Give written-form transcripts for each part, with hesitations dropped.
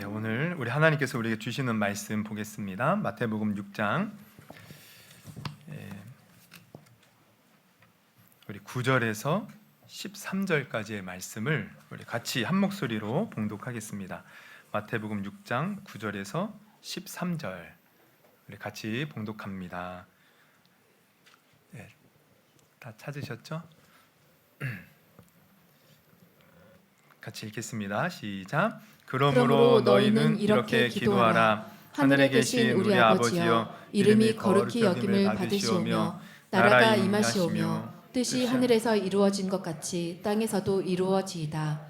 오늘 우리 하나님께서 우리에게 주시는 말씀 보겠습니다. 마태복음 6장 우리 9절에서 13절까지의 말씀을 우리 같이 한 목소리로 봉독하겠습니다. 마태복음 6장 9절에서 13절 우리 같이 봉독합니다. 다 찾으셨죠? 같이 읽겠습니다. 시작. 그러므로 너희는 이렇게 기도하라. 하늘에 계신 우리 아버지여, 이름이 거룩히 여김을 받으시오며 나라가 임하시오며 뜻이 하늘에서 이루어진 것 같이 땅에서도 이루어지이다.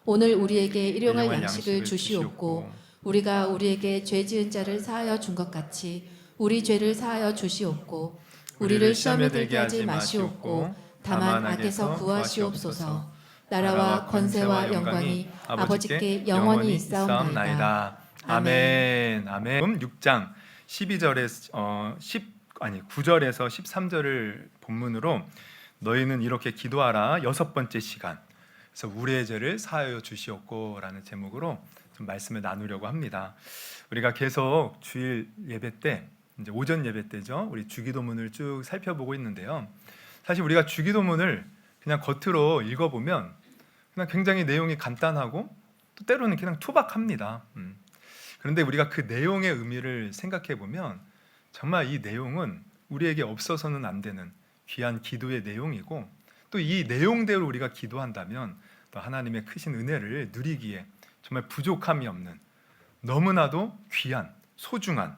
오늘 우리에게 일용할 양식을 주시옵고 우리가 우리에게 죄 지은 자를 사하여 준 것 같이 우리 죄를 사하여 주시옵고 우리를 시험에 들게 하지 마시옵고 다만 악에서 구하시옵소서. 나라와 권세와 영광이 아버지께 영원히 있사옵나이다. 아멘. 아멘. 6장 9절에서 13절을 본문으로 너희는 이렇게 기도하라. 6번째 시간. 그래서 우리의 죄를 사하여 주시옵고라는 제목으로 좀 말씀을 나누려고 합니다. 우리가 계속 주일 예배 때, 이제 오전 예배 때죠. 우리 주기도문을 쭉 살펴보고 있는데요. 사실 우리가 주기도문을 그냥 겉으로 읽어보면 그냥 굉장히 내용이 간단하고 또 때로는 그냥 투박합니다. 그런데 우리가 그 내용의 의미를 생각해 보면 정말 이 내용은 우리에게 없어서는 안 되는 귀한 기도의 내용이고, 또 이 내용대로 우리가 기도한다면 또 하나님의 크신 은혜를 누리기에 정말 부족함이 없는 너무나도 귀한 소중한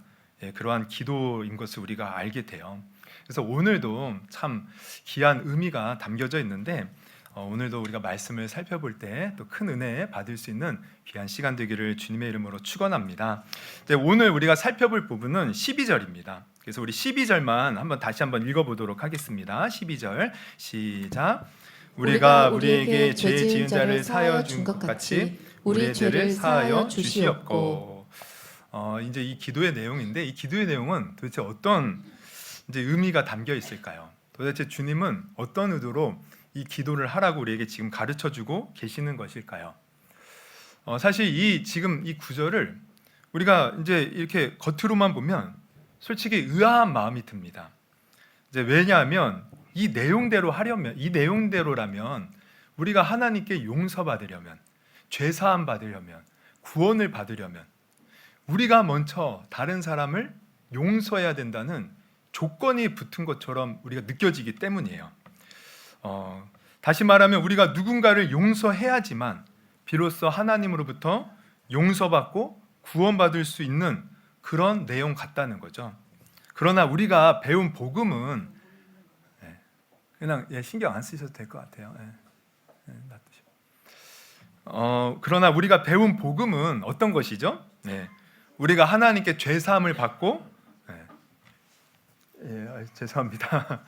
그러한 기도인 것을 우리가 알게 돼요. 그래서 오늘도 참 귀한 의미가 담겨져 있는데 오늘도 우리가 말씀을 살펴볼 때 또 큰 은혜 받을 수 있는 귀한 시간 되기를 주님의 이름으로 축원합니다. 오늘 우리가 살펴볼 부분은 12절입니다. 그래서 우리 12절만 다시 한번 읽어보도록 하겠습니다. 12절 시작. 우리가 우리에게 죄 지은 자를 사하여 준 것 같이 우리의 죄를 사하여 주시옵고. 이제 이 기도의 내용인데, 이 기도의 내용은 도대체 어떤 이제 의미가 담겨 있을까요? 도대체 주님은 어떤 의도로 이 기도를 하라고 우리에게 지금 가르쳐주고 계시는 것일까요? 사실 지금 이 구절을 우리가 이제 이렇게 겉으로만 보면 솔직히 의아한 마음이 듭니다. 이제 왜냐하면 이 내용대로라면 우리가 하나님께 용서받으려면, 죄 사함 받으려면, 구원을 받으려면 우리가 먼저 다른 사람을 용서해야 된다는 조건이 붙은 것처럼 우리가 느껴지기 때문이에요. 다시 말하면 우리가 누군가를 용서해야지만 비로소 하나님으로부터 용서받고 구원받을 수 있는 그런 내용 같다는 거죠. 그러나 우리가 배운 복음은 그냥 신경 안 쓰셔도 될 것 같아요. 그러나 우리가 배운 복음은 어떤 것이죠? 우리가 하나님께 죄 사함을 받고 죄송합니다.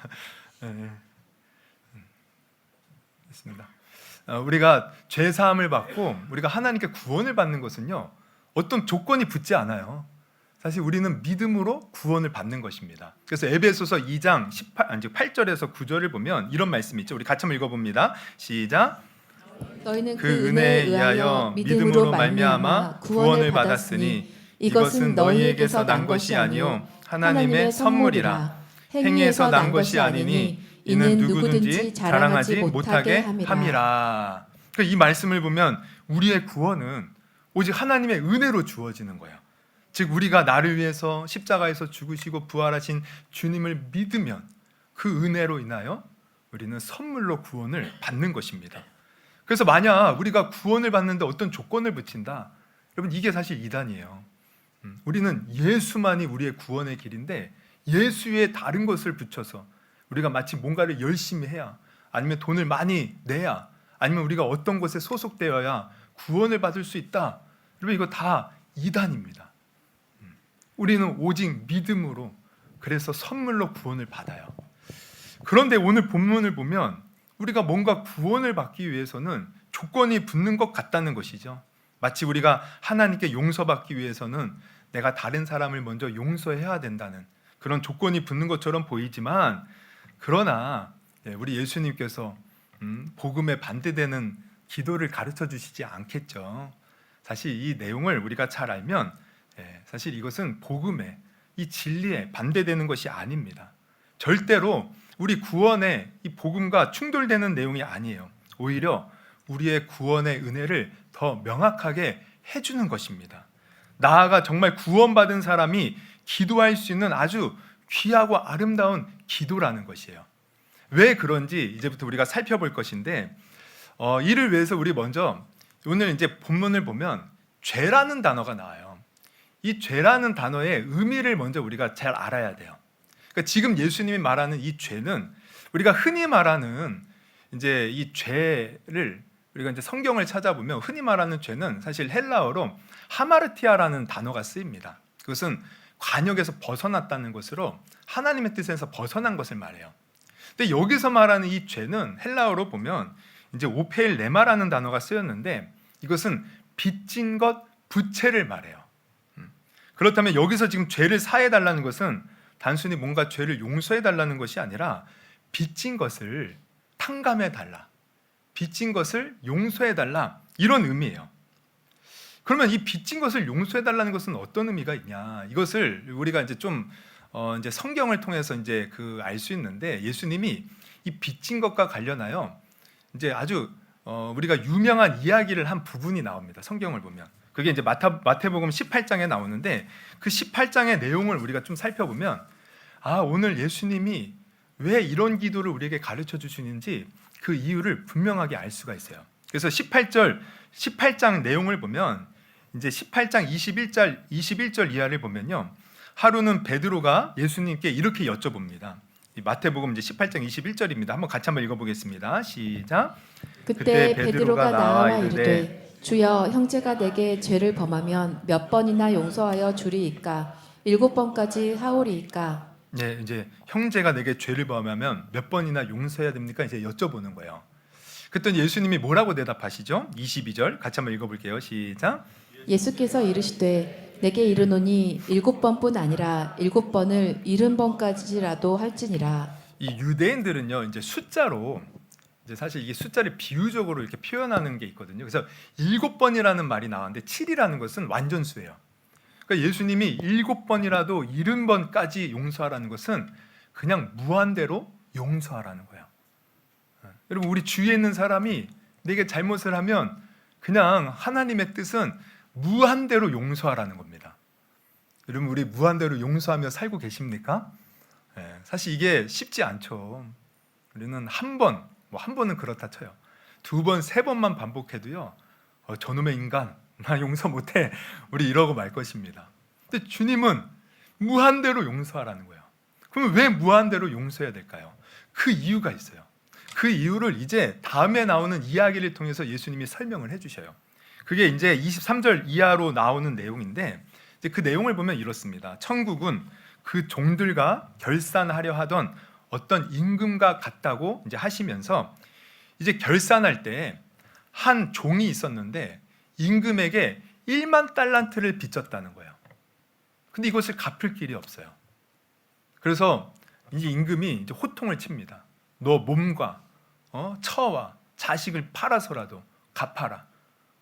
우리가 죄 사함을 받고 우리가 하나님께 구원을 받는 것은요, 어떤 조건이 붙지 않아요. 사실 우리는 믿음으로 구원을 받는 것입니다. 그래서 에베소서 2장 8절에서 9절을 보면 이런 말씀이 있죠. 우리 같이 한번 읽어봅니다. 시작. 너희는 그 은혜에 의하여 믿음으로 말미암아 구원을 받았으니 이것은 너희에게서 난 것이 아니요 하나님의 선물이라. 행위에서 난 것이 아니니 이는 누구든지 자랑하지 못하게 함이라. 그러니까 이 말씀을 보면 우리의 구원은 오직 하나님의 은혜로 주어지는 거예요. 즉 우리가 나를 위해서 십자가에서 죽으시고 부활하신 주님을 믿으면 그 은혜로 인하여 우리는 선물로 구원을 받는 것입니다. 그래서 만약 우리가 구원을 받는데 어떤 조건을 붙인다, 여러분 이게 사실 이단이에요. 우리는 예수만이 우리의 구원의 길인데 예수 위에 다른 것을 붙여서 우리가 마치 뭔가를 열심히 해야, 아니면 돈을 많이 내야, 아니면 우리가 어떤 곳에 소속되어야 구원을 받을 수 있다. 여러분 이거 다 이단입니다. 우리는 오직 믿음으로, 그래서 선물로 구원을 받아요. 그런데 오늘 본문을 보면 우리가 뭔가 구원을 받기 위해서는 조건이 붙는 것 같다는 것이죠. 마치 우리가 하나님께 용서받기 위해서는 내가 다른 사람을 먼저 용서해야 된다는 그런 조건이 붙는 것처럼 보이지만, 그러나 우리 예수님께서 복음에 반대되는 기도를 가르쳐 주시지 않겠죠. 사실 이 내용을 우리가 잘 알면 사실 이것은 복음에 이 진리에 반대되는 것이 아닙니다. 절대로 우리 구원의 이 복음과 충돌되는 내용이 아니에요. 오히려 우리의 구원의 은혜를 더 명확하게 해주는 것입니다. 나아가 정말 구원받은 사람이 기도할 수 있는 아주 귀하고 아름다운 기도라는 것이에요. 왜 그런지 이제부터 우리가 살펴볼 것인데 이를 위해서 우리 먼저 오늘 이제 본문을 보면 죄라는 단어가 나와요. 이 죄라는 단어의 의미를 먼저 우리가 잘 알아야 돼요. 그러니까 지금 예수님이 말하는 이 죄는 우리가 흔히 말하는 이제 이 죄를 우리가 이제 성경을 찾아보면 흔히 말하는 죄는 사실 헬라어로 하마르티아라는 단어가 쓰입니다. 그것은 관역에서 벗어났다는 것으로 하나님의 뜻에서 벗어난 것을 말해요. 근데 여기서 말하는 이 죄는 헬라어로 보면 이제 오페일 레마라는 단어가 쓰였는데 이것은 빚진 것, 부채를 말해요. 그렇다면 여기서 지금 죄를 사해 달라는 것은 단순히 뭔가 죄를 용서해 달라는 것이 아니라 빚진 것을 탕감해 달라, 빚진 것을 용서해 달라, 이런 의미예요. 그러면 이 빚진 것을 용서해 달라는 것은 어떤 의미가 있냐? 이것을 우리가 이제 좀 이제 성경을 통해서 이제 알 수 있는데 예수님이 이 빚진 것과 관련하여 이제 아주 우리가 유명한 이야기를 한 부분이 나옵니다. 성경을 보면 그게 이제 마태복음 18장에 나오는데 그 18장의 내용을 우리가 좀 살펴보면 오늘 예수님이 왜 이런 기도를 우리에게 가르쳐 주시는지 그 이유를 분명하게 알 수가 있어요. 그래서 18장 내용을 보면 이제 18장 21절 이하를 보면요. 하루는 베드로가 예수님께 이렇게 여쭤봅니다. 마태복음 이제 18장 21절입니다. 한번 같이 한번 읽어보겠습니다. 시작. 그때 베드로가 나와 이르되 주여 형제가 내게 죄를 범하면 몇 번이나 용서하여 주리이까 7번까지 하오리이까. 네, 이제 형제가 내게 죄를 범하면 몇 번이나 용서해야 됩니까? 이제 여쭤보는 거예요. 그랬더니 예수님이 뭐라고 대답하시죠? 22절 같이 한번 읽어볼게요. 시작. 예수께서 이르시되 내게 이르노니 7번뿐 아니라 7번을 70번까지라도 할지니라. 이 유대인들은요, 이제 숫자로 이제 사실 이게 숫자를 비유적으로 이렇게 표현하는 게 있거든요. 그래서 7번이라는 말이 나왔는데 7이라는 것은 완전수예요. 그러니까 예수님이 7번이라도 70번까지 용서하라는 것은 그냥 무한대로 용서하라는 거예요. 여러분, 우리 주위에 있는 사람이 내게 잘못을 하면 그냥 하나님의 뜻은 무한대로 용서하라는 겁니다. 여러분, 우리 무한대로 용서하며 살고 계십니까? 사실 이게 쉽지 않죠. 우리는 한 번은 그렇다 쳐요. 2번, 3번만 반복해도요, 저놈의 인간, 나 용서 못해, 우리 이러고 말 것입니다. 근데 주님은 무한대로 용서하라는 거예요. 그러면 왜 무한대로 용서해야 될까요? 그 이유가 있어요. 그 이유를 이제 다음에 나오는 이야기를 통해서 예수님이 설명을 해주셔요. 그게 이제 23절 이하로 나오는 내용인데 이제 그 내용을 보면 이렇습니다. 천국은 그 종들과 결산하려 하던 어떤 임금과 같다고 이제 하시면서 이제 결산할 때 한 종이 있었는데 임금에게 1만 달란트를 빚졌다는 거예요. 근데 이것을 갚을 길이 없어요. 그래서 이제 임금이 이제 호통을 칩니다. 너 몸과 처와 자식을 팔아서라도 갚아라.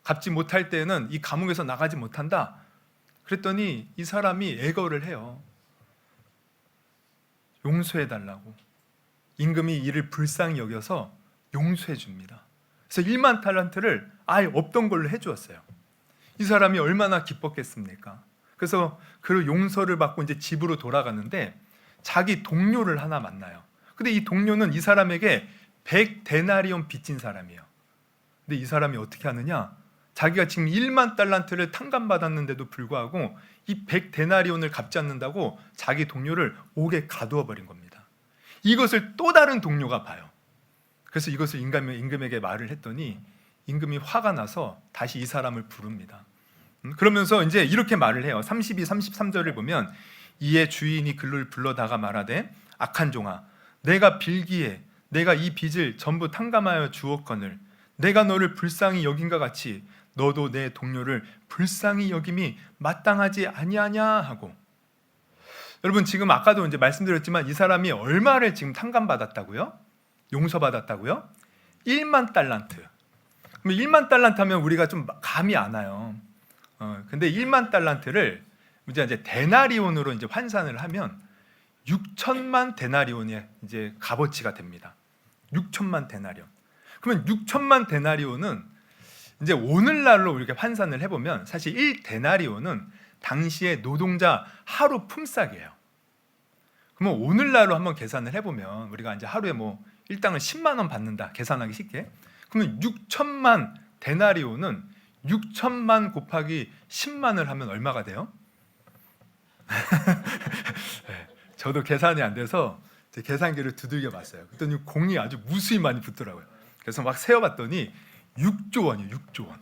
갚지 못할 때는 이 감옥에서 나가지 못한다. 그랬더니 이 사람이 애걸을 해요. 용서해 달라고. 임금이 이를 불쌍히 여겨서 용서해 줍니다. 그래서 1만 달란트를 아예 없던 걸로 해주었어요. 이 사람이 얼마나 기뻤겠습니까? 그래서 그 용서를 받고 이제 집으로 돌아가는데 자기 동료를 하나 만나요. 근데 이 동료는 이 사람에게 100데나리온 빚진 사람이에요. 근데 이 사람이 어떻게 하느냐? 자기가 지금 1만 달란트를 탕감받았는데도 불구하고 이 100데나리온을 갚지 않는다고 자기 동료를 옥에 가두어 버린 겁니다. 이것을 또 다른 동료가 봐요. 그래서 이것을 임금에게 말을 했더니 임금이 화가 나서 다시 이 사람을 부릅니다. 그러면서 이제 이렇게 말을 해요. 32, 33절을 보면 이에 주인이 그를 불러다가 말하되 악한 종아, 내가 빌기에 내가 이 빚을 전부 탕감하여 주었거늘 내가 너를 불쌍히 여긴과 같이 너도 내 동료를 불쌍히 여김이 마땅하지 아니하냐 하고. 여러분, 지금 아까도 이제 말씀드렸지만 이 사람이 얼마를 지금 탕감받았다고요? 용서받았다고요? 1만 달란트. 그럼 1만 달란트 하면 우리가 좀 감이 안 와요. 근데 1만 달란트를 이제 데나리온으로 이제 환산을 하면 6천만 데나리온의 이제 값어치가 됩니다. 6천만 데나리온. 그러면 6천만 데나리온은 이제 오늘날로 이렇게 환산을 해보면 사실 1 데나리온은 당시의 노동자 하루 품삯이에요. 그러면 오늘날로 한번 계산을 해보면 우리가 이제 하루에 뭐 일당을 10만 원 받는다 계산하기 쉽게. 그러면 6천만 데나리온은 6천만 곱하기 10만을 하면 얼마가 돼요? 네, 저도 계산이 안 돼서 제 계산기를 두들겨 봤어요. 그랬더니 공이 아주 무수히 많이 붙더라고요. 그래서 막 세어봤더니 6조 원이에요. 6조 원.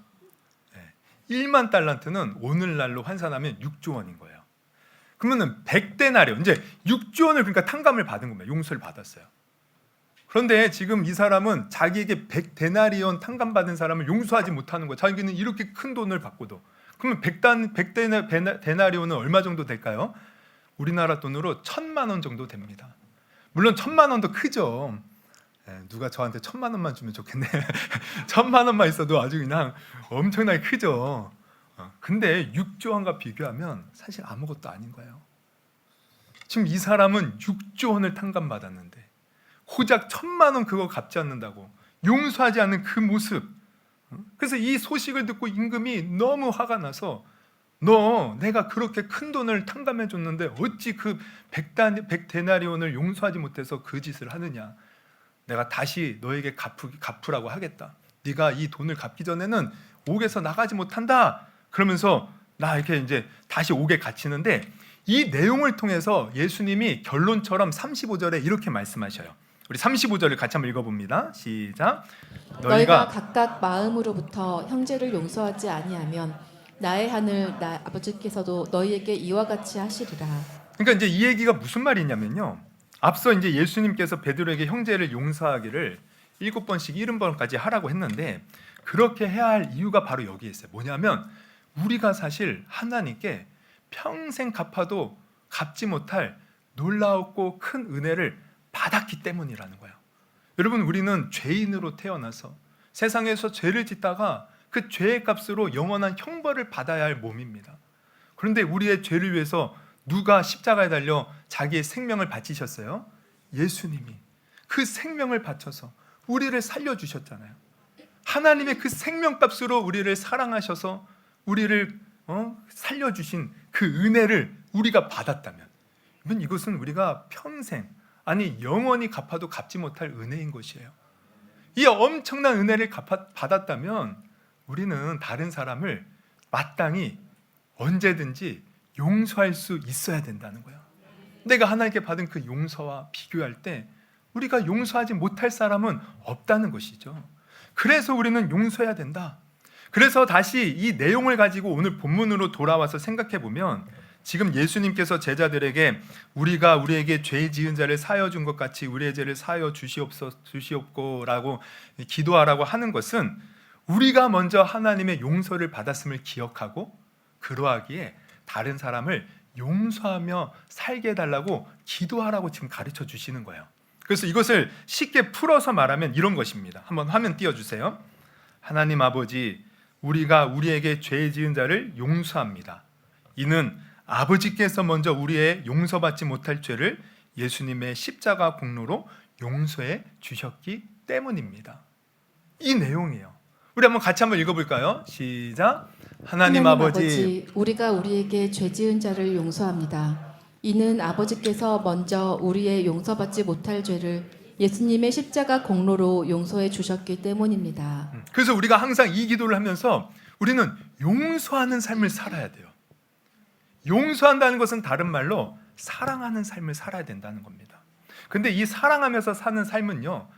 네, 1만 달란트는 오늘날로 환산하면 6조 원인 거예요. 그러면은 100데나리온, 이제 6조 원을 그러니까 탕감을 받은 겁니다. 용서를 받았어요. 그런데 지금 이 사람은 자기에게 100데나리온 탕감받은 사람을 용서하지 못하는 거예요. 자기는 이렇게 큰 돈을 받고도. 그러면 100데나리온은 얼마 정도 될까요? 우리나라 돈으로 1,000만 원 정도 됩니다. 물론 1,000만 원도 크죠. 누가 저한테 1,000만 원만 주면 좋겠네. 1,000만 원만 있어도 아주 그냥 엄청나게 크죠. 근데 6조 원과 비교하면 사실 아무것도 아닌 거예요. 지금 이 사람은 6조 원을 탕감받았는데 고작 1,000만 원 그거 갚지 않는다고 용서하지 않는 그 모습. 그래서 이 소식을 듣고 임금이 너무 화가 나서 너 내가 그렇게 큰 돈을 탕감해 줬는데 어찌 그 100데나리온을 용서하지 못해서 그 짓을 하느냐. 내가 다시 너에게 갚으라고 하겠다. 네가 이 돈을 갚기 전에는 옥에서 나가지 못한다. 그러면서 나 이렇게 이제 다시 옥에 갇히는데 이 내용을 통해서 예수님이 결론처럼 35절에 이렇게 말씀하셔요. 우리 35절을 같이 한번 읽어봅니다. 시작. 너희가 각각 마음으로부터 형제를 용서하지 아니하면 나의 하늘 나 아버지께서도 너희에게 이와 같이 하시리라. 그러니까 이제 이 얘기가 무슨 말이냐면요. 앞서 이제 예수님께서 베드로에게 형제를 용서하기를 7번씩 70번까지 하라고 했는데 그렇게 해야 할 이유가 바로 여기에 있어요. 뭐냐면 우리가 사실 하나님께 평생 갚아도 갚지 못할 놀라웠고 큰 은혜를 받았기 때문이라는 거예요. 여러분, 우리는 죄인으로 태어나서 세상에서 죄를 짓다가 그 죄의 값으로 영원한 형벌을 받아야 할 몸입니다. 그런데 우리의 죄를 위해서 누가 십자가에 달려 자기의 생명을 바치셨어요? 예수님이 그 생명을 바쳐서 우리를 살려주셨잖아요. 하나님의 그 생명값으로 우리를 사랑하셔서 우리를 살려주신 그 은혜를 우리가 받았다면 이것은 우리가 평생 아니 영원히 갚아도 갚지 못할 은혜인 것이에요. 이 엄청난 은혜를 받았다면 우리는 다른 사람을 마땅히 언제든지 용서할 수 있어야 된다는 거예요. 내가 하나님께 받은 그 용서와 비교할 때 우리가 용서하지 못할 사람은 없다는 것이죠. 그래서 우리는 용서해야 된다. 그래서 다시 이 내용을 가지고 오늘 본문으로 돌아와서 생각해 보면 지금 예수님께서 제자들에게 우리가 우리에게 죄 지은 자를 사하여 준 것 같이 우리의 죄를 사하여 주시옵고라고 기도하라고 하는 것은 우리가 먼저 하나님의 용서를 받았음을 기억하고 그러하기에 다른 사람을 용서하며 살게 해달라고 기도하라고 지금 가르쳐 주시는 거예요. 그래서 이것을 쉽게 풀어서 말하면 이런 것입니다. 한번 화면 띄워주세요. 하나님 아버지, 우리가 우리에게 죄 지은 자를 용서합니다. 이는 아버지께서 먼저 우리의 용서받지 못할 죄를 예수님의 십자가 공로로 용서해 주셨기 때문입니다. 이 내용이에요. 우리 한번 같이 한번 읽어볼까요? 시작. 하나님 아버지, 우리가 우리에게 죄 지은 자를 용서합니다. 이는 아버지께서 먼저 우리의 용서받지 못할 죄를 예수님의 십자가 공로로 용서해 주셨기 때문입니다. 그래서 우리가 항상 이 기도를 하면서 우리는 용서하는 삶을 살아야 돼요. 용서한다는 것은 다른 말로 사랑하는 삶을 살아야 된다는 겁니다. 근데 이 사랑하면서 사는 삶은요,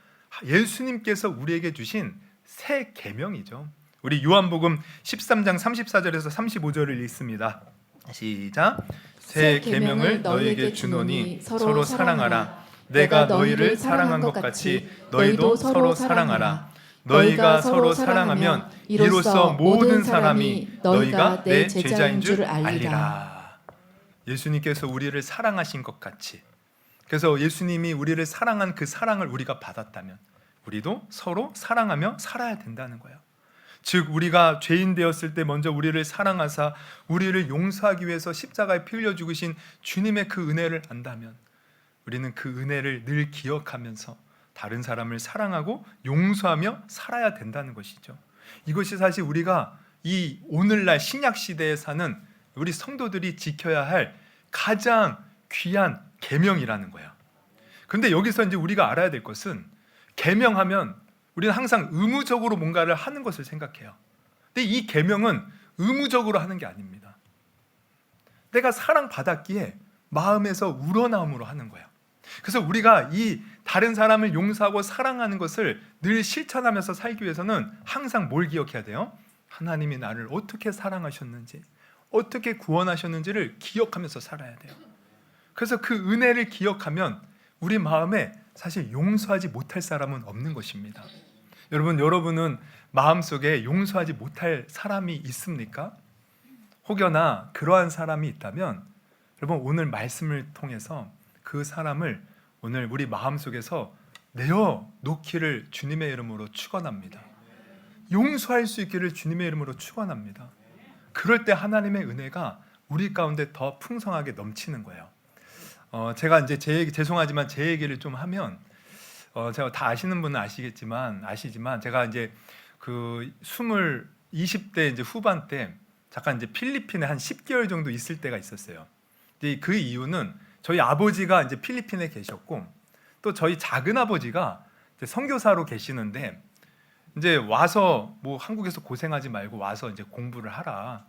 예수님께서 우리에게 주신 새 계명이죠. 우리 요한복음 13장 34절에서 35절을 읽습니다. 시작. 새 계명을 너희에게 주노니 서로 사랑하라. 내가 너희를 사랑한 것 같이 너희도 서로 사랑하라. 너희가 서로 사랑하면 이로써 모든 사람이 너희가 내 제자인 줄 알리라. 예수님께서 우리를 사랑하신 것 같이, 그래서 예수님이 우리를 사랑한 그 사랑을 우리가 받았다면 우리도 서로 사랑하며 살아야 된다는 거예요. 즉 우리가 죄인 되었을 때 먼저 우리를 사랑하사 우리를 용서하기 위해서 십자가에 피 흘려 죽으신 주님의 그 은혜를 안다면 우리는 그 은혜를 늘 기억하면서 다른 사람을 사랑하고 용서하며 살아야 된다는 것이죠. 이것이 사실 우리가 이 오늘날 신약 시대에 사는 우리 성도들이 지켜야 할 가장 귀한 계명이라는 거야. 근데 여기서 이제 우리가 알아야 될 것은 계명하면 우리는 항상 의무적으로 뭔가를 하는 것을 생각해요. 근데 이 계명은 의무적으로 하는 게 아닙니다. 내가 사랑받았기에 마음에서 우러나옴으로 하는 거야. 그래서 우리가 이 다른 사람을 용서하고 사랑하는 것을 늘 실천하면서 살기 위해서는 항상 뭘 기억해야 돼요? 하나님이 나를 어떻게 사랑하셨는지, 어떻게 구원하셨는지를 기억하면서 살아야 돼요. 그래서 그 은혜를 기억하면 우리 마음에 사실 용서하지 못할 사람은 없는 것입니다. 여러분은 마음속에 용서하지 못할 사람이 있습니까? 혹여나 그러한 사람이 있다면 여러분 오늘 말씀을 통해서 그 사람을 오늘 우리 마음속에서 내어놓기를 주님의 이름으로 축원합니다. 용서할 수 있기를 주님의 이름으로 축원합니다. 그럴 때 하나님의 은혜가 우리 가운데 더 풍성하게 넘치는 거예요. 제가 이제 죄송하지만 제 얘기를 좀 하면 제가 다 아시는 분은 아시지만 제가 이제 그 20대 이제 후반 때 잠깐 이제 필리핀에 한 10개월 정도 있을 때가 있었어요. 그 이유는 저희 아버지가 이제 필리핀에 계셨고 또 저희 작은 아버지가 선교사로 계시는데 이제 와서 뭐 한국에서 고생하지 말고 와서 이제 공부를 하라.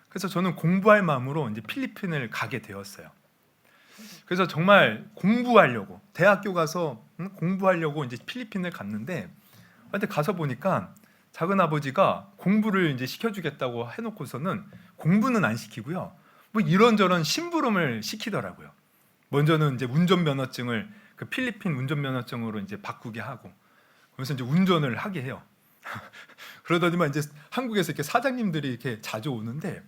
그래서 저는 공부할 마음으로 이제 필리핀을 가게 되었어요. 그래서 정말 공부하려고 대학교 가서 공부하려고 이제 필리핀을 갔는데 근데 가서 보니까 작은 아버지가 공부를 이제 시켜주겠다고 해놓고서는 공부는 안 시키고요. 뭐 이런저런 심부름을 시키더라고요. 먼저는 이제 운전면허증을 그 필리핀 운전면허증으로 이제 바꾸게 하고, 그래서 이제 운전을 하게 해요. 그러더니만 이제 한국에서 이렇게 사장님들이 이렇게 자주 오는데,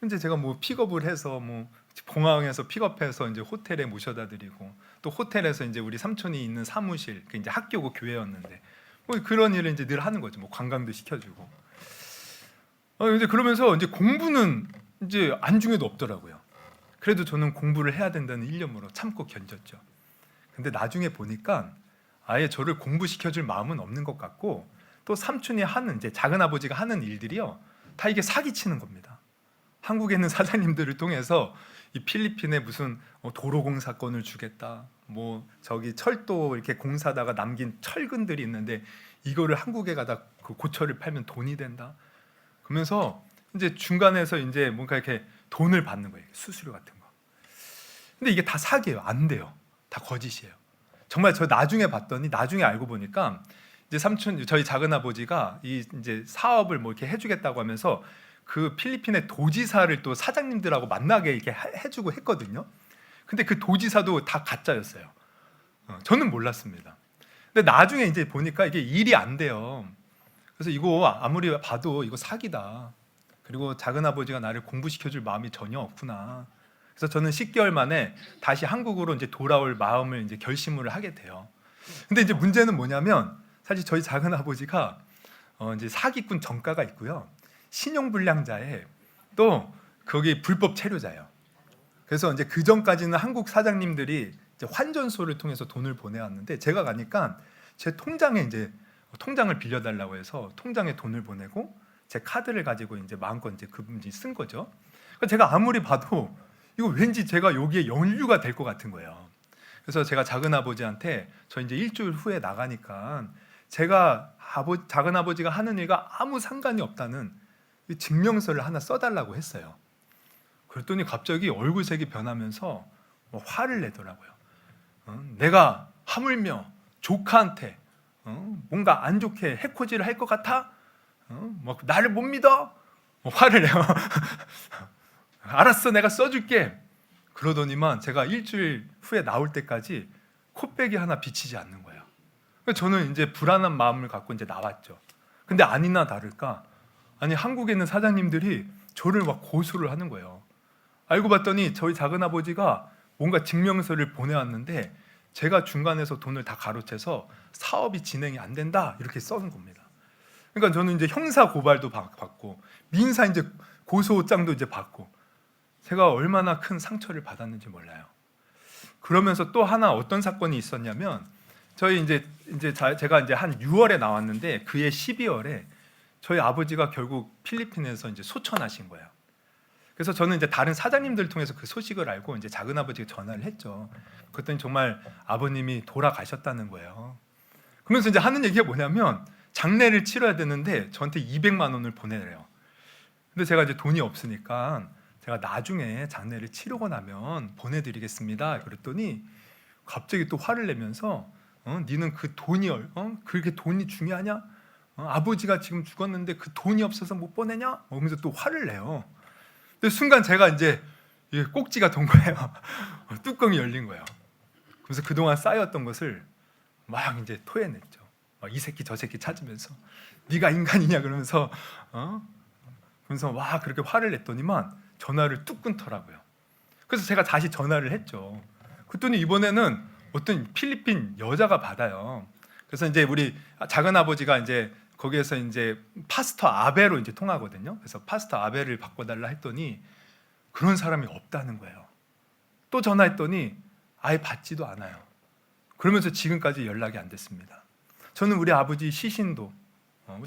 이제 제가 뭐 픽업을 해서 뭐 공항에서 픽업해서 이제 호텔에 모셔다 드리고, 또 호텔에서 이제 우리 삼촌이 있는 사무실, 그 이제 학교고 교회였는데, 뭐 그런 일을 이제 늘 하는 거죠. 뭐 관광도 시켜주고. 이제 그러면서 이제 공부는 이제 안중에도 없더라고요. 그래도 저는 공부를 해야 된다는 일념으로 참고 견뎠죠. 근데 나중에 보니까 아예 저를 공부시켜줄 마음은 없는 것 같고, 또 삼촌이 하는 이제 작은 아버지가 하는 일들이요 다 이게 사기치는 겁니다. 한국에 있는 사장님들을 통해서 이 필리핀에 무슨 도로공사권을 주겠다, 뭐 저기 철도 이렇게 공사다가 남긴 철근들이 있는데 이거를 한국에 가다 그 고철을 팔면 돈이 된다. 그러면서 이제 중간에서 이제 뭔가 이렇게 돈을 받는 거예요. 수수료 같은 거. 근데 이게 다 사기예요. 안 돼요. 다 거짓이에요. 정말 저 나중에 알고 보니까 이제 삼촌 저희 작은 아버지가 이 이제 사업을 뭐 이렇게 해주겠다고 하면서 그 필리핀의 도지사를 또 사장님들하고 만나게 이렇게 해주고 했거든요. 근데 그 도지사도 다 가짜였어요. 저는 몰랐습니다. 근데 나중에 이제 보니까 이게 일이 안 돼요. 그래서 이거 아무리 봐도 이거 사기다. 그리고 작은 아버지가 나를 공부시켜줄 마음이 전혀 없구나. 그래서 저는 10개월 만에 다시 한국으로 이제 돌아올 마음을 이제 결심을 하게 돼요. 근데 이제 문제는 뭐냐면 사실 저희 작은 아버지가 이제 사기꾼 전가가 있고요, 신용불량자에 또 거기 불법 체류자예요. 그래서 이제 그 전까지는 한국 사장님들이 이제 환전소를 통해서 돈을 보내왔는데 제가 가니까 제 통장에 이제 통장을 빌려달라고 해서 통장에 돈을 보내고 제 카드를 가지고 이제 마음껏 이제 그분이 쓴 거죠. 그러니까 제가 아무리 봐도 이거 왠지 제가 여기에 연루가 될 것 같은 거예요. 그래서 제가 작은 아버지한테 저 이제 일주일 후에 나가니까 제가 작은 아버지가 하는 일과 아무 상관이 없다는 증명서를 하나 써달라고 했어요. 그랬더니 갑자기 얼굴색이 변하면서 화를 내더라고요. 내가 하물며 조카한테 뭔가 안 좋게 해코지를 할 것 같아? 뭐 나를 못 믿어? 화를 내요. 알았어, 내가 써줄게. 그러더니만 제가 일주일 후에 나올 때까지 코빼기 하나 비치지 않는 거예요. 저는 이제 불안한 마음을 갖고 이제 나왔죠. 근데 아니나 다를까, 아니 한국에 있는 사장님들이 저를 막 고소를 하는 거예요. 알고 봤더니 저희 작은 아버지가 뭔가 증명서를 보내왔는데 제가 중간에서 돈을 다 가로채서 사업이 진행이 안 된다 이렇게 써는 겁니다. 그러니까 저는 이제 형사 고발도 받고 민사 이제 고소장도 이제 받고 제가 얼마나 큰 상처를 받았는지 몰라요. 그러면서 또 하나 어떤 사건이 있었냐면 저희 제가 이제 한 6월에 나왔는데 그해 12월에 저희 아버지가 결국 필리핀에서 이제 소천하신 거예요. 그래서 저는 이제 다른 사장님들 통해서 그 소식을 알고 이제 작은 아버지가 전화를 했죠. 그랬더니 정말 아버님이 돌아가셨다는 거예요. 그러면서 이제 하는 얘기가 뭐냐면 장례를 치러야 되는데 저한테 200만 원을 보내래요. 근데 제가 이제 돈이 없으니까 제가 나중에 장례를 치르고 나면 보내드리겠습니다. 그랬더니 갑자기 또 화를 내면서 니는 그 돈이 그렇게 돈이 중요하냐? 아버지가 지금 죽었는데 그 돈이 없어서 못 보내냐? 그러면서 또 화를 내요. 근데 순간 제가 이제 꼭지가 돈 거예요. 뚜껑이 열린 거예요. 그래서 그동안 쌓였던 것을 막 이제 토해냈죠. 이 새끼 저 새끼 찾으면서 네가 인간이냐 그러면서 그러면서 와 그렇게 화를 냈더니만 전화를 뚝 끊더라고요. 그래서 제가 다시 전화를 했죠. 그랬더니 이번에는 어떤 필리핀 여자가 받아요. 그래서 이제 우리 작은 아버지가 이제 거기에서 이제 파스터 아베로 이제 통하거든요. 그래서 파스터 아베를 바꿔달라 했더니 그런 사람이 없다는 거예요. 또 전화했더니 아예 받지도 않아요. 그러면서 지금까지 연락이 안 됐습니다. 저는 우리 아버지 시신도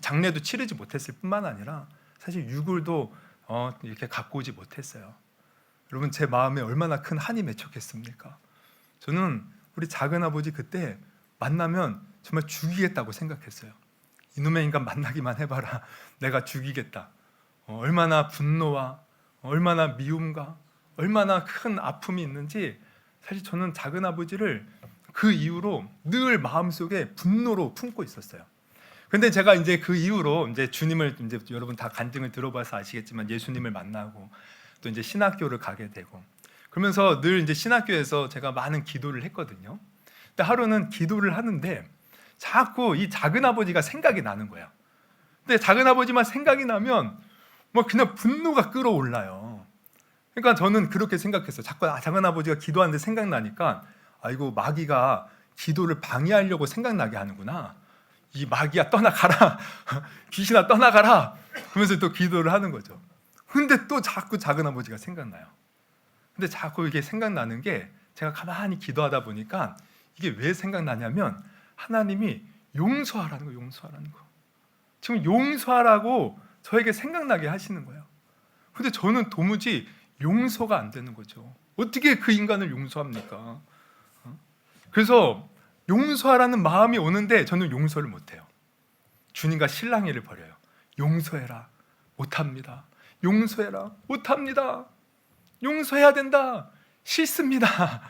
장례도 치르지 못했을 뿐만 아니라 사실 유골도 이렇게 갖고 오지 못했어요. 여러분 제 마음에 얼마나 큰 한이 맺혔겠습니까? 저는 우리 작은 아버지 그때 만나면 정말 죽이겠다고 생각했어요. 이놈의 인간 만나기만 해봐라. 내가 죽이겠다. 얼마나 분노와 얼마나 미움과 얼마나 큰 아픔이 있는지 사실 저는 작은 아버지를 그 이후로 늘 마음속에 분노로 품고 있었어요. 근데 제가 이제 그 이후로 이제 주님을 이제 여러분 다 간증을 들어봐서 아시겠지만 예수님을 만나고 또 이제 신학교를 가게 되고 그러면서 늘 이제 신학교에서 제가 많은 기도를 했거든요. 근데 하루는 기도를 하는데 자꾸 이 작은 아버지가 생각이 나는 거예요. 근데 작은 아버지만 생각이 나면 뭐 그냥 분노가 끌어올라요. 그러니까 저는 그렇게 생각했어요. 자꾸 작은 아버지가 기도하는데 생각나니까 아이고 마귀가 기도를 방해하려고 생각나게 하는구나. 이 마귀야 떠나가라. 귀신아 떠나가라. 그러면서 또 기도를 하는 거죠. 근데 또 자꾸 작은 아버지가 생각나요. 근데 자꾸 이게 생각나는 게 제가 가만히 기도하다 보니까 이게 왜 생각나냐면 하나님이 용서하라는 거예요. 용서하라는 거. 지금 용서하라고 저에게 생각나게 하시는 거예요. 근데 저는 도무지 용서가 안 되는 거죠. 어떻게 그 인간을 용서합니까? 그래서 용서하라는 마음이 오는데 저는 용서를 못해요. 주님과 실랑이를 벌여요. 용서해라. 못합니다. 용서해라. 못합니다. 용서해야 된다. 싫습니다.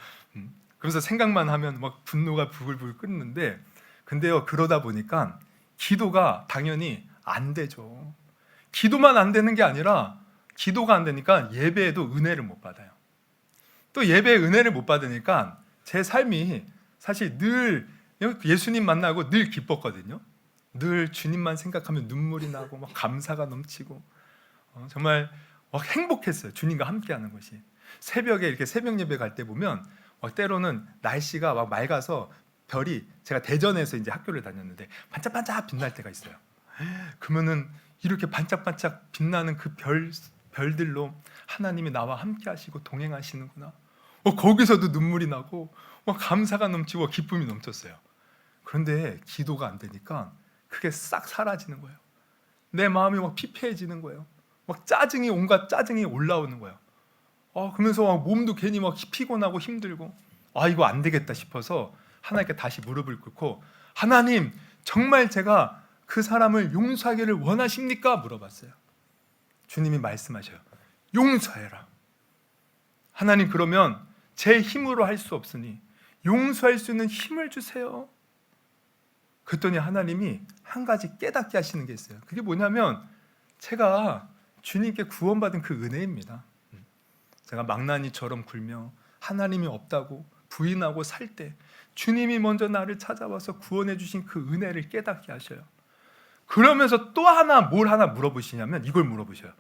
그래서 생각만 하면 막 분노가 부글부글 끓는데 근데요 그러다 보니까 기도가 당연히 안 되죠. 기도만 안 되는 게 아니라 기도가 안 되니까 예배에도 은혜를 못 받아요. 또 예배에 은혜를 못 받으니까 제 삶이 사실 늘 예수님 만나고 늘 기뻤거든요. 늘 주님만 생각하면 눈물이 나고 막 감사가 넘치고 정말 막 행복했어요. 주님과 함께하는 것이. 새벽에 이렇게 새벽 예배 갈 때 보면 때로는 날씨가 막 맑아서 별이 제가 대전에서 이제 학교를 다녔는데 반짝반짝 빛날 때가 있어요. 그러면은 이렇게 반짝반짝 빛나는 그 별들로 하나님이 나와 함께하시고 동행하시는구나. 거기서도 눈물이 나고 감사가 넘치고 기쁨이 넘쳤어요. 그런데 기도가 안 되니까 그게 싹 사라지는 거예요. 내 마음이 막 피폐해지는 거예요. 막 짜증이 온갖 짜증이 올라오는 거예요. 그러면서 막 몸도 괜히 막 피곤하고 힘들고 이거 안 되겠다 싶어서 하나님께 다시 무릎을 꿇고 하나님 정말 제가 그 사람을 용서하기를 원하십니까? 물어봤어요. 주님이 말씀하셔요. 용서해라. 하나님 그러면 제 힘으로 할 수 없으니 용서할 수 있는 힘을 주세요. 그랬더니 하나님이 한 가지 깨닫게 하시는 게 있어요. 그게 뭐냐면 제가 주님께 구원받은 그 은혜입니다. 제가 망나니처럼 굴며 하나님이 없다고 부인하고 살 때 주님이 먼저 나를 찾아와서 구원해 주신 그 은혜를 깨닫게 하셔요. 그러면서 또 뭘 하나 물어보시냐면 이걸 물어보셔요.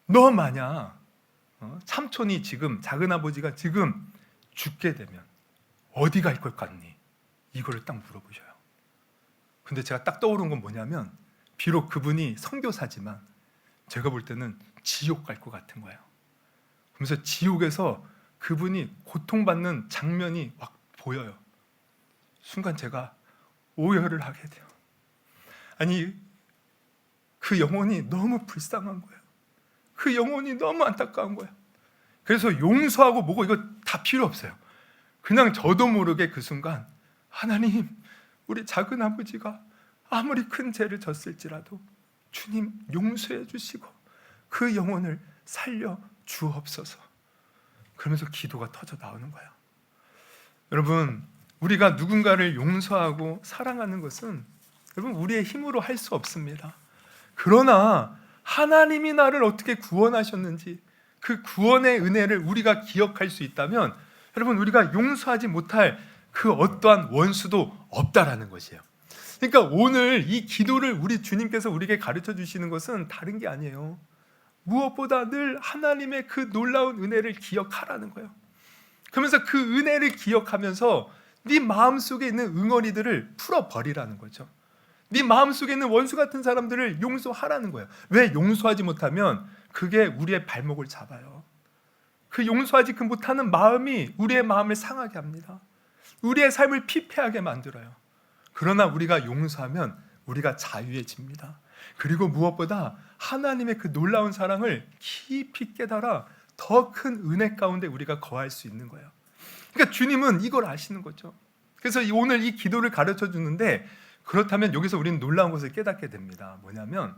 너 만약 삼촌이 지금 작은 아버지가 지금 죽게 되면 어디 갈 것 같니? 이거를 딱 물어보셔요. 근데 제가 딱 떠오른 건 뭐냐면 비록 그분이 선교사지만 제가 볼 때는 지옥 갈 것 같은 거예요. 그러면서 지옥에서 그분이 고통받는 장면이 막 보여요. 순간 제가 오열을 하게 돼요. 아니, 그 영혼이 너무 불쌍한 거예요. 그 영혼이 너무 안타까운 거예요. 그래서 용서하고 뭐고 이거 다 필요 없어요. 그냥 저도 모르게 그 순간 하나님, 우리 작은 아버지가 아무리 큰 죄를 졌을지라도 주님 용서해 주시고 그 영혼을 살려 주옵소서. 그러면서 기도가 터져 나오는 거예요. 여러분, 우리가 누군가를 용서하고 사랑하는 것은 여러분 우리의 힘으로 할 수 없습니다. 그러나 하나님이 나를 어떻게 구원하셨는지 그 구원의 은혜를 우리가 기억할 수 있다면 여러분 우리가 용서하지 못할 그 어떠한 원수도 없다라는 것이에요. 그러니까 오늘 이 기도를 우리 주님께서 우리에게 가르쳐 주시는 것은 다른 게 아니에요. 무엇보다 늘 하나님의 그 놀라운 은혜를 기억하라는 거예요. 그러면서 그 은혜를 기억하면서 네 마음속에 있는 응어리들을 풀어버리라는 거죠. 네 마음속에 있는 원수 같은 사람들을 용서하라는 거예요. 왜? 용서하지 못하면 그게 우리의 발목을 잡아요. 그 용서하지 못하는 마음이 우리의 마음을 상하게 합니다. 우리의 삶을 피폐하게 만들어요. 그러나 우리가 용서하면 우리가 자유해집니다. 그리고 무엇보다 하나님의 그 놀라운 사랑을 깊이 깨달아 더 큰 은혜 가운데 우리가 거할 수 있는 거예요. 그러니까 주님은 이걸 아시는 거죠. 그래서 오늘 이 기도를 가르쳐 주는데 그렇다면 여기서 우리는 놀라운 것을 깨닫게 됩니다. 뭐냐면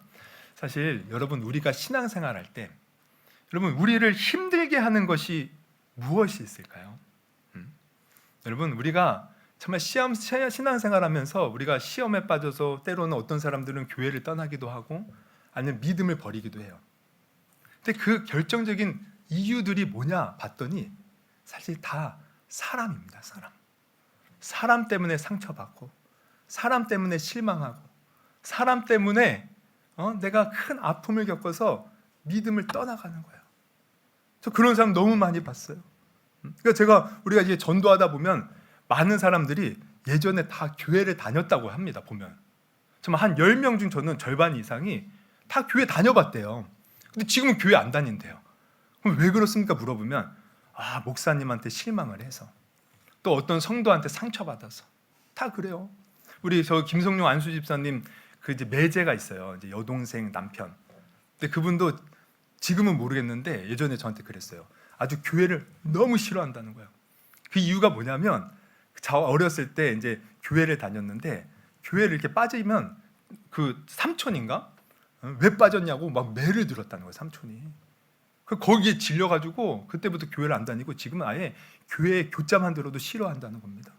사실 여러분 우리가 신앙생활 할 때 여러분 우리를 힘들게 하는 것이 무엇이 있을까요? 여러분 우리가 정말 신앙생활하면서 우리가 시험에 빠져서 때로는 어떤 사람들은 교회를 떠나기도 하고 아니면 믿음을 버리기도 해요. 근데 그 결정적인 이유들이 뭐냐 봤더니 사실 다 사람입니다. 사람 때문에 상처받고 사람 때문에 실망하고 사람 때문에 내가 큰 아픔을 겪어서 믿음을 떠나가는 거예요. 저 그런 사람 너무 많이 봤어요. 그러니까 우리가 이제 전도하다 보면 많은 사람들이 예전에 다 교회를 다녔다고 합니다. 보면 정말 한 10명 중 저는 절반 이상이 다 교회 다녀봤대요. 근데 지금은 교회 안 다닌대요. 그럼 왜 그렇습니까? 물어보면 목사님한테 실망을 해서 또 어떤 성도한테 상처받아서 다 그래요. 우리 저 김성룡 안수 집사님 그 이제 매제가 있어요. 이제 여동생 남편. 근데 그분도 지금은 모르겠는데 예전에 저한테 그랬어요. 아주 교회를 너무 싫어한다는 거예요. 그 이유가 뭐냐면 저 어렸을 때 이제 교회를 다녔는데 교회를 이렇게 빠지면 그 삼촌인가? 왜 빠졌냐고 막 매를 들었다는 거예요. 삼촌이. 거기에 질려가지고 그때부터 교회를 안 다니고 지금은 아예 교회 교자만 들어도 싫어한다는 겁니다.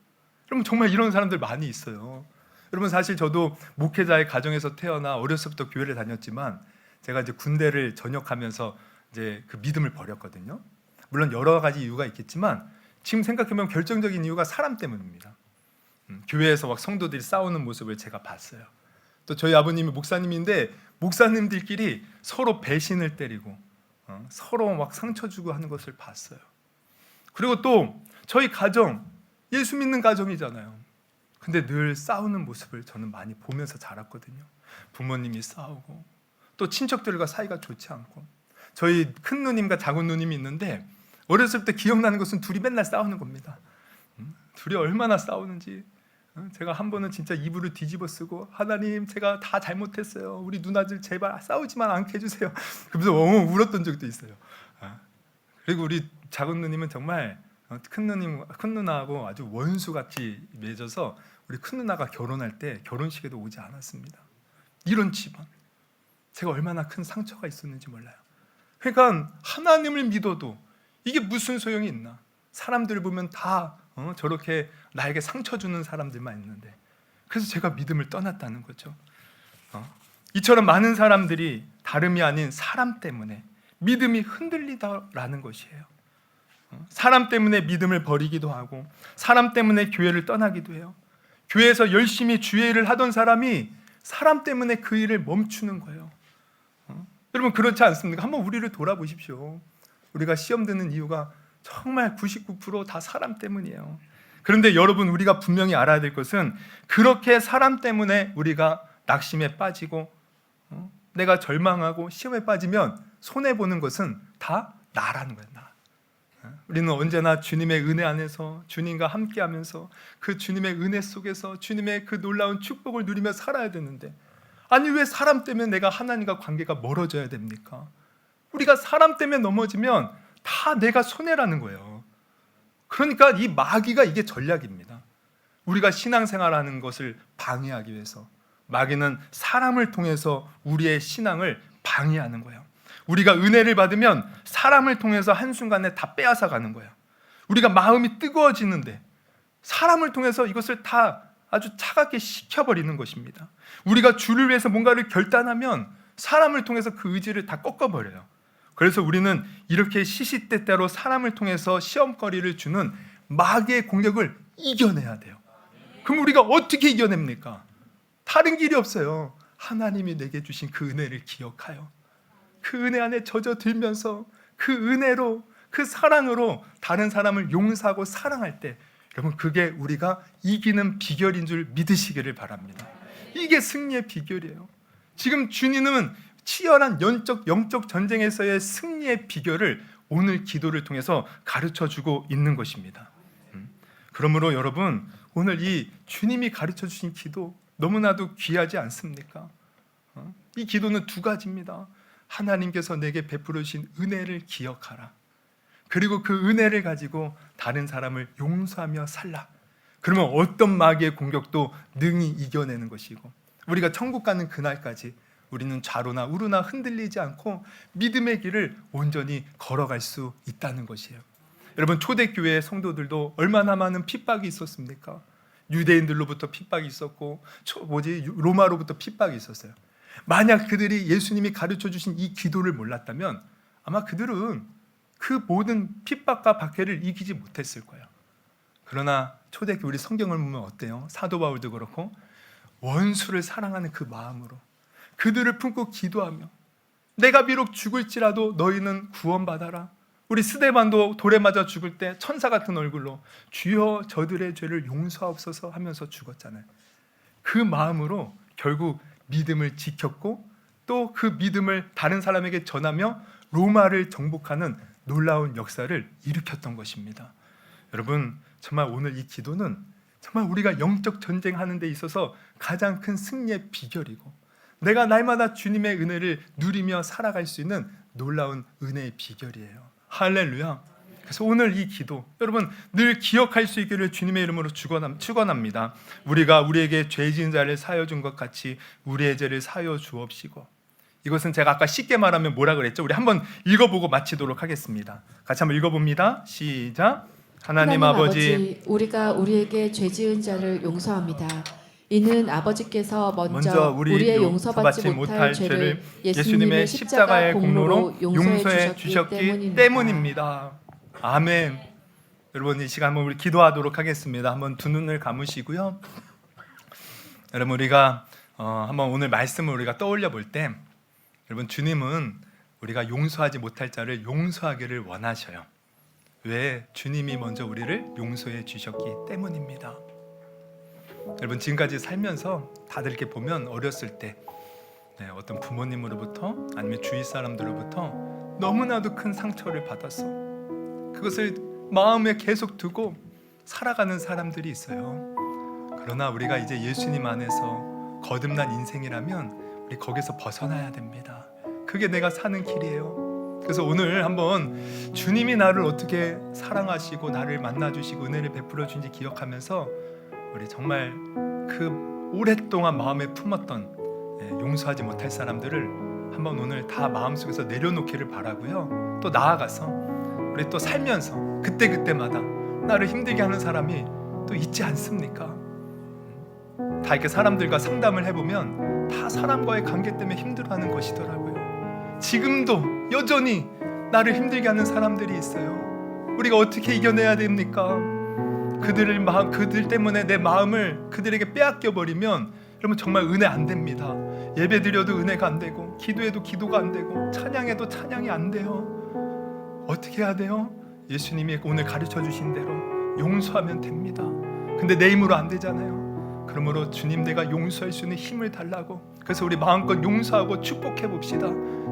여러분 정말 이런 사람들 많이 있어요. 여러분 사실 저도 목회자의 가정에서 태어나 어렸을 때부터 교회를 다녔지만 제가 이제 군대를 전역하면서 이제 그 믿음을 버렸거든요. 물론 여러 가지 이유가 있겠지만 지금 생각해보면 결정적인 이유가 사람 때문입니다. 교회에서 막 성도들이 싸우는 모습을 제가 봤어요. 또 저희 아버님이 목사님인데 목사님들끼리 서로 배신을 때리고 서로 막 상처 주고 하는 것을 봤어요. 그리고 또 저희 가정 예수 믿는 가정이잖아요. 근데 늘 싸우는 모습을 저는 많이 보면서 자랐거든요. 부모님이 싸우고 또 친척들과 사이가 좋지 않고 저희 큰 누님과 작은 누님이 있는데 어렸을 때 기억나는 것은 둘이 맨날 싸우는 겁니다. 둘이 얼마나 싸우는지 제가 한 번은 진짜 이불을 뒤집어 쓰고 하나님 제가 다 잘못했어요. 우리 누나들 제발 싸우지만 않게 해주세요. 그러면서 엉엉 울었던 적도 있어요. 그리고 우리 작은 누님은 정말 큰 누나하고 아주 원수같이 맺어서 우리 큰 누나가 결혼할 때 결혼식에도 오지 않았습니다. 이런 집안 제가 얼마나 큰 상처가 있었는지 몰라요. 그러니까 하나님을 믿어도 이게 무슨 소용이 있나? 사람들 보면 다 저렇게 나에게 상처 주는 사람들만 있는데 그래서 제가 믿음을 떠났다는 거죠. 이처럼 많은 사람들이 다름이 아닌 사람 때문에 믿음이 흔들리다라는 것이에요. 사람 때문에 믿음을 버리기도 하고 사람 때문에 교회를 떠나기도 해요. 교회에서 열심히 주의 일을 하던 사람이 사람 때문에 그 일을 멈추는 거예요. 여러분 그렇지 않습니까? 한번 우리를 돌아보십시오. 우리가 시험 드는 이유가 정말 99% 다 사람 때문이에요. 그런데 여러분 우리가 분명히 알아야 될 것은 그렇게 사람 때문에 우리가 낙심에 빠지고 내가 절망하고 시험에 빠지면 손해보는 것은 다 나라는 거야. 나. 우리는 언제나 주님의 은혜 안에서 주님과 함께하면서 그 주님의 은혜 속에서 주님의 그 놀라운 축복을 누리며 살아야 되는데, 아니 왜 사람 때문에 내가 하나님과 관계가 멀어져야 됩니까? 우리가 사람 때문에 넘어지면 다 내가 손해라는 거예요. 그러니까 이 마귀가 이게 전략입니다. 우리가 신앙생활하는 것을 방해하기 위해서 마귀는 사람을 통해서 우리의 신앙을 방해하는 거예요. 우리가 은혜를 받으면 사람을 통해서 한순간에 다 빼앗아 가는 거예요. 우리가 마음이 뜨거워지는데 사람을 통해서 이것을 다 아주 차갑게 식혀버리는 것입니다. 우리가 주를 위해서 뭔가를 결단하면 사람을 통해서 그 의지를 다 꺾어버려요. 그래서 우리는 이렇게 시시때때로 사람을 통해서 시험거리를 주는 마귀의 공격을 이겨내야 돼요. 그럼 우리가 어떻게 이겨냅니까? 다른 길이 없어요. 하나님이 내게 주신 그 은혜를 기억하여 그 은혜 안에 젖어들면서 그 은혜로, 그 사랑으로 다른 사람을 용서하고 사랑할 때, 여러분 그게 우리가 이기는 비결인 줄 믿으시기를 바랍니다. 이게 승리의 비결이에요. 지금 주님은 치열한 영적 전쟁에서의 승리의 비결을 오늘 기도를 통해서 가르쳐주고 있는 것입니다. 그러므로 여러분, 오늘 이 주님이 가르쳐주신 기도 너무나도 귀하지 않습니까? 이 기도는 두 가지입니다. 하나님께서 내게 베풀어 주신 은혜를 기억하라. 그리고 그 은혜를 가지고 다른 사람을 용서하며 살라. 그러면 어떤 마귀의 공격도 능히 이겨내는 것이고, 우리가 천국 가는 그날까지 우리는 좌로나 우로나 흔들리지 않고 믿음의 길을 온전히 걸어갈 수 있다는 것이에요. 여러분, 초대교회 성도들도 얼마나 많은 핍박이 있었습니까? 유대인들로부터 핍박이 있었고 로마로부터 핍박이 있었어요. 만약 그들이 예수님이 가르쳐 주신 이 기도를 몰랐다면 아마 그들은 그 모든 핍박과 박해를 이기지 못했을 거예요. 그러나 초대교회 우리 성경을 보면 어때요? 사도 바울도 그렇고 원수를 사랑하는 그 마음으로 그들을 품고 기도하며 내가 비록 죽을지라도 너희는 구원받아라. 우리 스데반도 돌에 맞아 죽을 때 천사 같은 얼굴로 주여 저들의 죄를 용서하옵소서 하면서 죽었잖아요. 그 마음으로 결국 믿음을 지켰고 또 그 믿음을 다른 사람에게 전하며 로마를 정복하는 놀라운 역사를 일으켰던 것입니다. 여러분, 정말 오늘 이 기도는 정말 우리가 영적 전쟁하는 데 있어서 가장 큰 승리의 비결이고, 내가 날마다 주님의 은혜를 누리며 살아갈 수 있는 놀라운 은혜의 비결이에요. 할렐루야. 그래서 오늘 이 기도 여러분 늘 기억할 수 있기를 주님의 이름으로 축원합니다. 우리가 우리에게 죄 지은 자를 사하여 준 것 같이 우리의 죄를 사하여 주옵시고. 이것은 제가 아까 쉽게 말하면 뭐라 그랬죠? 우리 한번 읽어보고 마치도록 하겠습니다. 같이 한번 읽어봅니다. 시작. 하나님 아버지, 우리가 우리에게 죄 지은 자를 용서합니다. 이는 아버지께서 먼저 우리의 용서받지 못할 죄를 예수님의 십자가의 공로로 용서해 주셨기 때문입니다. 아멘. 여러분, 이 시간 한번 우리 기도하도록 하겠습니다. 한번 두 눈을 감으시고요. 여러분, 우리가 한번 오늘 말씀을 우리가 떠올려 볼 때, 여러분, 주님은 우리가 용서하지 못할 자를 용서하기를 원하셔요. 왜? 주님이 먼저 우리를 용서해 주셨기 때문입니다. 여러분, 지금까지 살면서 다들 이렇게 보면 어렸을 때 어떤 부모님으로부터 아니면 주위 사람들로부터 너무나도 큰 상처를 받았어. 그것을 마음에 계속 두고 살아가는 사람들이 있어요. 그러나 우리가 이제 예수님 안에서 거듭난 인생이라면 우리 거기서 벗어나야 됩니다. 그게 내가 사는 길이에요. 그래서 오늘 한번 주님이 나를 어떻게 사랑하시고 나를 만나주시고 은혜를 베풀어 주신지 기억하면서 우리 정말 그 오랫동안 마음에 품었던 용서하지 못할 사람들을 한번 오늘 다 마음속에서 내려놓기를 바라고요. 또 나아가서 우리 또 살면서 그때그때마다 나를 힘들게 하는 사람이 또 있지 않습니까? 다 이렇게 사람들과 상담을 해보면 다 사람과의 관계 때문에 힘들어하는 것이더라고요. 지금도 여전히 나를 힘들게 하는 사람들이 있어요. 우리가 어떻게 이겨내야 됩니까? 그들 때문에 내 마음을 그들에게 빼앗겨 버리면 여러분 정말 은혜 안 됩니다. 예배 드려도 은혜가 안 되고, 기도해도 기도가 안 되고, 찬양해도 찬양이 안 돼요. 어떻게 해야 돼요? 예수님이 오늘 가르쳐 주신 대로 용서하면 됩니다. 근데 내 힘으로 안 되잖아요. 그러므로 주님, 내가 용서할 수 있는 힘을 달라고. 그래서 우리 마음껏 용서하고 축복해 봅시다.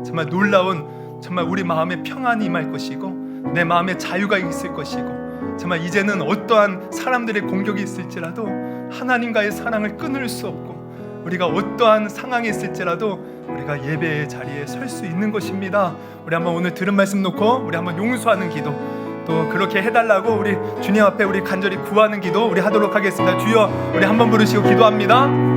정말 놀라운, 정말 우리 마음에 평안이 임할 것이고 내 마음에 자유가 있을 것이고, 정말 이제는 어떠한 사람들의 공격이 있을지라도 하나님과의 사랑을 끊을 수 없고, 우리가 어떠한 상황에 있을지라도 우리가 예배의 자리에 설 수 있는 것입니다. 우리 한번 오늘 들은 말씀 놓고 우리 한번 용서하는 기도, 또 그렇게 해달라고 우리 주님 앞에 우리 간절히 구하는 기도 우리 하도록 하겠습니다. 주여, 우리 한번 부르시고 기도합니다.